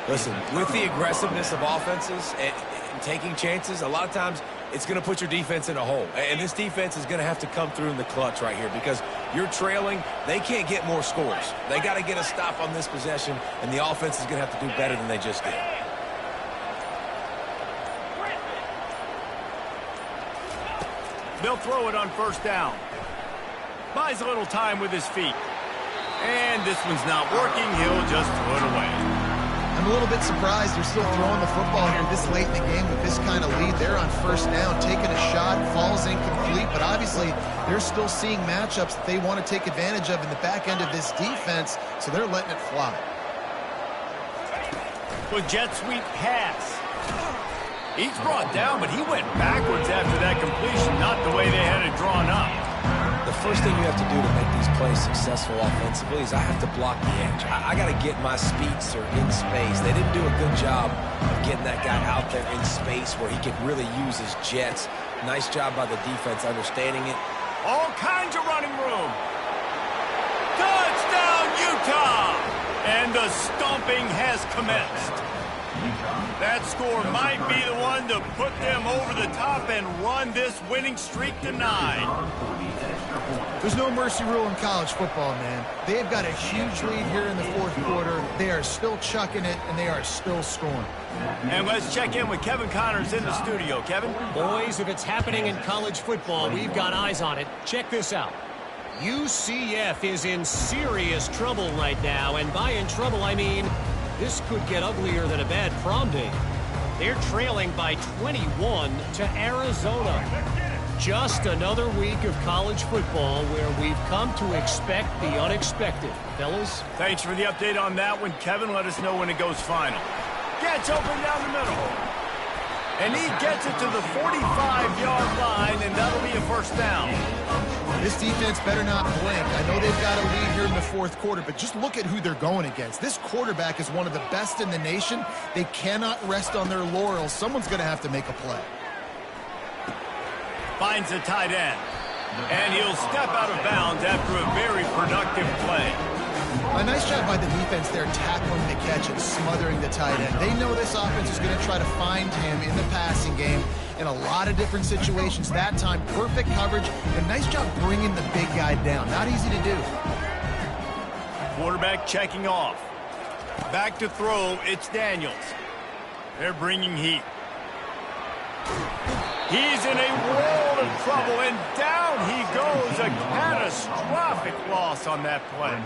Speaker 3: Listen, with the aggressiveness of offenses and taking chances, a lot of times it's going to put your defense in a hole. And this defense is going to have to come through in the clutch right here because you're trailing. They can't get more scores. They got to get a stop on this possession, and the offense is going to have to do better than they just did.
Speaker 1: They'll throw it on first down. Buys a little time with his feet. And this one's not working. He'll just throw it away.
Speaker 4: I'm a little bit surprised they're still throwing the football here this late in the game with this kind of lead. They're on first down, taking a shot, falls incomplete, but obviously they're still seeing matchups that they want to take advantage of in the back end of this defense, so they're letting it fly.
Speaker 1: With jet sweep pass. He's brought down, but he went backwards after that completion, not the way they had it drawn up.
Speaker 3: The first thing you have to do to make these plays successful offensively is I have to block the edge. I got to get my speedster in space. They didn't do a good job of getting that guy out there in space where he could really use his jets. Nice job by the defense understanding it.
Speaker 1: All kinds of running room. Touchdown, Utah! And the stomping has commenced. That score might be the one to put them over the top and run this winning streak to 9.
Speaker 4: There's no mercy rule in college football, man. They've got a huge lead here in the fourth quarter. They are still chucking it, and they are still scoring.
Speaker 1: And let's check in with Kevin Connors in the studio. Kevin?
Speaker 5: Boys, if it's happening in college football, we've got eyes on it. Check this out. UCF is in serious trouble right now, and by in trouble, I mean this could get uglier than a bad prom date. They're trailing by 21 to Arizona. Just another week of college football where we've come to expect the unexpected. Fellas?
Speaker 1: Thanks for the update on that one, Kevin. Let us know when it goes final. Gets open down the middle. And he gets it to the 45-yard line, and that'll be a first down.
Speaker 4: This defense better not blink. I know they've got a lead here in the fourth quarter, but just look at who they're going against. This quarterback is one of the best in the nation. They cannot rest on their laurels. Someone's going to have to make a play.
Speaker 1: Finds a tight end. And he'll step out of bounds after a very productive play.
Speaker 4: A nice job by the defense there, tackling the catch and smothering the tight end. They know this offense is going to try to find him in the passing game in a lot of different situations. That time, perfect coverage, and nice job bringing the big guy down. Not easy to do.
Speaker 1: Quarterback checking off. Back to throw, it's Daniels. They're bringing heat. He's in a world of trouble, and down he goes. A catastrophic loss on that play.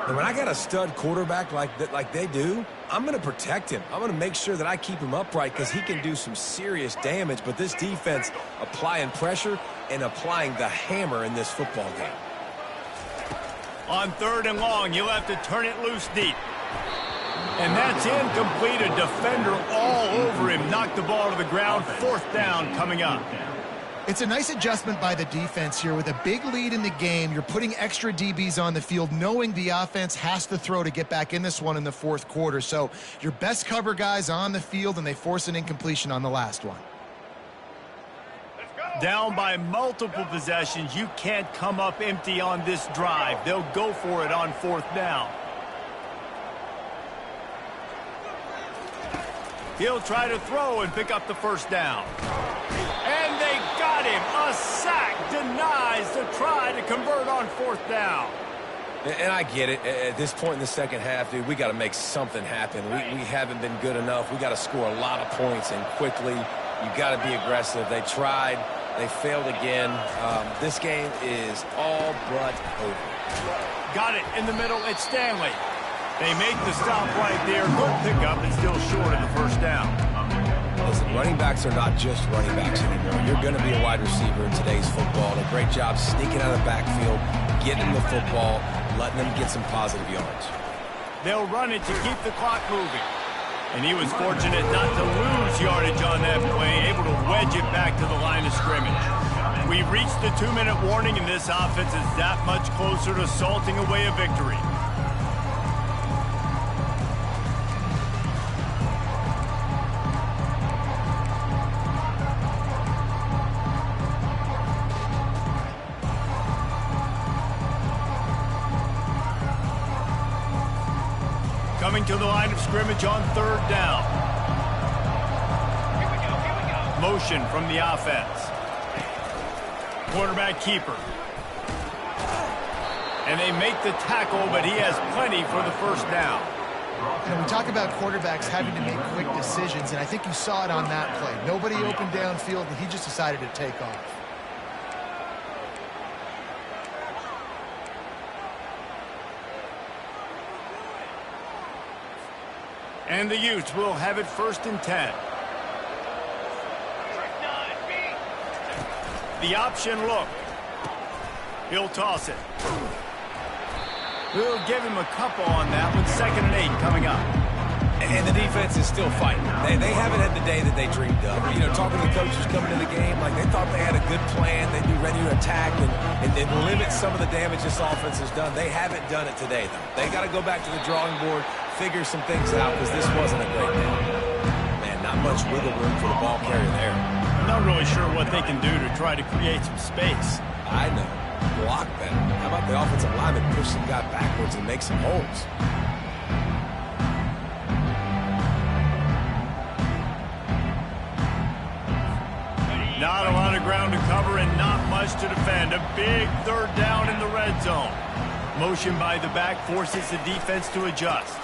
Speaker 3: And when I got a stud quarterback like they do, I'm going to protect him. I'm going to make sure that I keep him upright because he can do some serious damage. But this defense applying pressure and applying the hammer in this football game.
Speaker 1: On 3rd and long, he'll have to turn it loose deep. And that's incomplete. A defender all over him. Knocked the ball to the ground. 4th down coming up.
Speaker 4: It's a nice adjustment by the defense here. With a big lead in the game, you're putting extra DBs on the field, knowing the offense has to throw to get back in this one in the 4th quarter. So your best cover guys on the field, and they force an incompletion on the last one.
Speaker 1: Down by multiple possessions. You can't come up empty on this drive. They'll go for it on 4th down. He'll try to throw and pick up the 1st down. And they got him. A sack denies the try to convert on 4th down.
Speaker 3: And I get it. At this point in the second half, dude, we got to make something happen. We haven't been good enough. We got to score a lot of points and quickly. You got to be aggressive. They tried. They failed again. This game is all but over.
Speaker 1: Got it in the middle. It's Stanley. They make the stop right there. Good pickup and still short of the 1st down.
Speaker 3: Listen, running backs are not just running backs anymore. You're going to be a wide receiver in today's football. And a great job sneaking out of the backfield, getting the football, letting them get some positive yards.
Speaker 1: They'll run it to keep the clock moving. And he was fortunate not to lose yardage on that play, able to wedge it back to the line of scrimmage. We've reached the 2-minute warning, and this offense is that much closer to salting away a victory. Coming to the line of scrimmage on 3rd down.
Speaker 2: Here we go.
Speaker 1: Motion from the offense. Quarterback keeper. And they make the tackle, but he has plenty for the 1st down.
Speaker 4: You know, we talk about quarterbacks having to make quick decisions, and I think you saw it on that play. Nobody opened downfield, and he just decided to take off.
Speaker 1: And the Utes will have it 1st and 10. The option look. He'll toss it. We'll give him a couple on that one. 2nd and 8 coming up.
Speaker 3: And the defense is still fighting. They haven't had the day that they dreamed of. You know, talking to the coaches coming to the game, like they thought they had a good plan. They'd be ready to attack and limit some of the damage this offense has done. They haven't done it today, though. They got to go back to the drawing board, figure some things out, because this wasn't a great day. Man, not much wiggle room for the ball carrier there.
Speaker 1: I'm not really sure what they can do to try to create some space.
Speaker 3: I know. Block better. How about the offensive lineman push some guy backwards and make some holes?
Speaker 1: Not a lot of ground to cover and not much to defend. A big 3rd down in the red zone. Motion by the back forces the defense to adjust.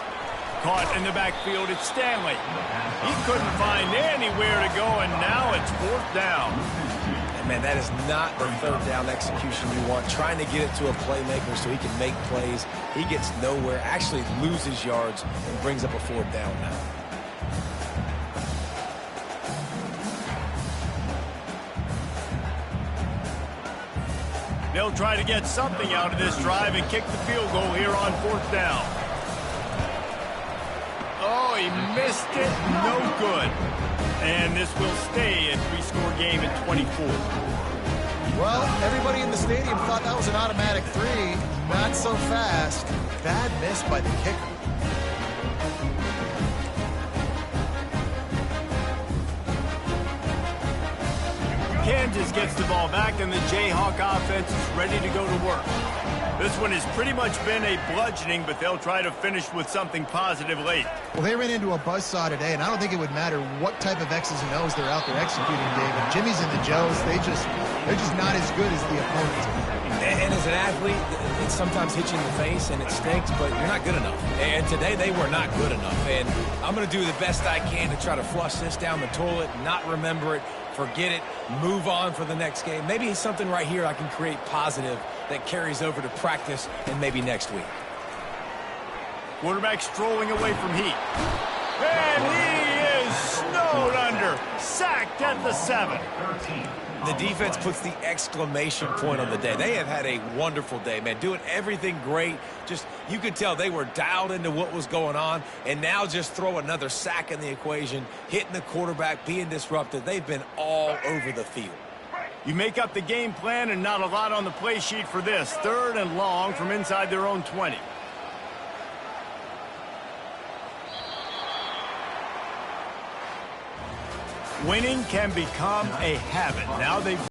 Speaker 1: Caught in the backfield, it's Stanley. He couldn't find anywhere to go, and now it's 4th down.
Speaker 3: And man, that is not the 3rd down execution you want. Trying to get it to a playmaker so he can make plays. He gets nowhere, actually loses yards, and brings up a 4th down now.
Speaker 1: They'll try to get something out of this drive and kick the field goal here on 4th down. Oh, he missed it. No good. And this will stay a 3-score game at 24.
Speaker 4: Well, everybody in the stadium thought that was an automatic 3. Not so fast. Bad miss by the kicker.
Speaker 1: Kansas gets the ball back, and the Jayhawk offense is ready to go to work. This one has pretty much been a bludgeoning, but they'll try to finish with something positive late.
Speaker 4: Well, they ran into a buzzsaw today, and I don't think it would matter what type of X's and O's they're out there executing, David. Jimmy's and the Joes, they just They're just not as good as the opponent.
Speaker 3: And as an athlete, it sometimes hits you in the face and it stinks, but you're not good enough. And today they were not good enough. And I'm going to do the best I can to try to flush this down the toilet, not remember it, forget it, move on for the next game. Maybe something right here I can create positive that carries over to practice and maybe next week.
Speaker 1: Quarterback strolling away from heat. And he is snowed under. Sacked at the 7.
Speaker 3: The defense puts the exclamation point on the day. They have had a wonderful day, man, doing everything great. Just, you could tell they were dialed into what was going on, and now just throw another sack in the equation, hitting the quarterback, being disrupted. They've been all over the field.
Speaker 1: You make up the game plan and not a lot on the play sheet for this. 3rd and long from inside their own 20. Winning can become a habit. Now they've